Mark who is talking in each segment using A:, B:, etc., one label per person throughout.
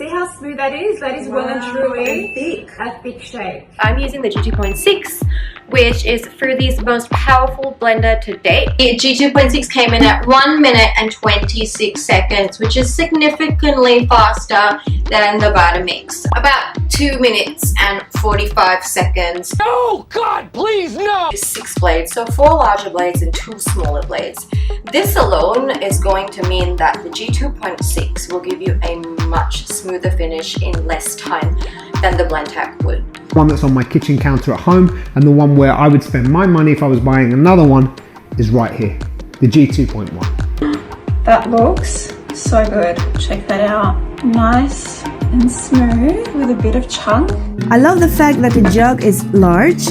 A: See how smooth that is? That is well and truly a thick shape.
B: I'm using the G2.6, which is Froothie's most powerful blender to date. The G2.6 came in at 1 minute and 26 seconds, which is significantly faster than the Vitamix. About 2 minutes and 45 seconds.
C: Oh God, please no!
B: 6 blades, so 4 larger blades and 2 smaller blades. This alone is going to mean that the G2.6 will give you a much smoother finish in less time than the Blendtec would.
D: One that's on my kitchen counter at home, and the one where I would spend my money if I was buying another one is right here, the G2.1.
E: That looks so good. Check that out. Nice and smooth with a bit of chunk.
F: I love the fact that the jug is large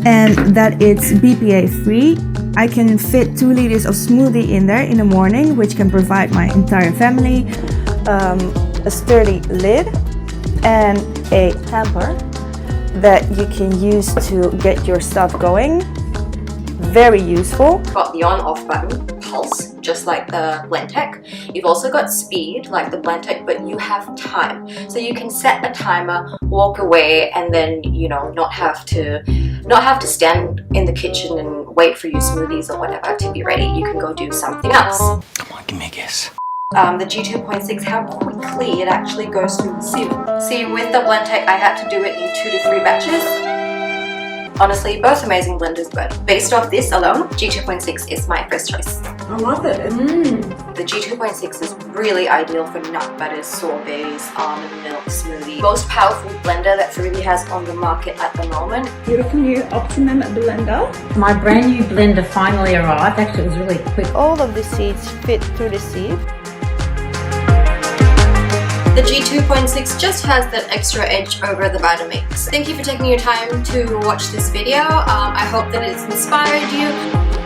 F: and that it's BPA free. I can fit 2 liters of smoothie in there in the morning, which can provide my entire family a sturdy lid and a tamper that you can use to get your stuff going. Very useful.
B: Got the on-off button, pulse, just like the Blendtec. You've also got speed, like the Blendtec, but you have time. So you can set a timer, walk away, and then, you know, not have to stand in the kitchen and wait for your smoothies or whatever to be ready. You can go do something else.
C: Come on, give me a guess.
B: The G2.6, how quickly it actually goes through the sieve. See, with the Blendtec, I had to do it in 2 to 3 batches. Honestly, both amazing blenders, but based off this alone, G2.6 is my first choice.
A: I love it.
B: The G2.6 is really ideal for nut butters, sorbets, almond milk, smoothie. Most powerful blender that Froothie has on the market at the moment.
E: Beautiful new Optimum blender.
G: My brand new blender finally arrived. Actually, it was really quick.
F: All of the seeds fit through the sieve.
B: The G2.6 just has that extra edge over the Vitamix. Thank you for taking your time to watch this video. I hope that it's inspired you.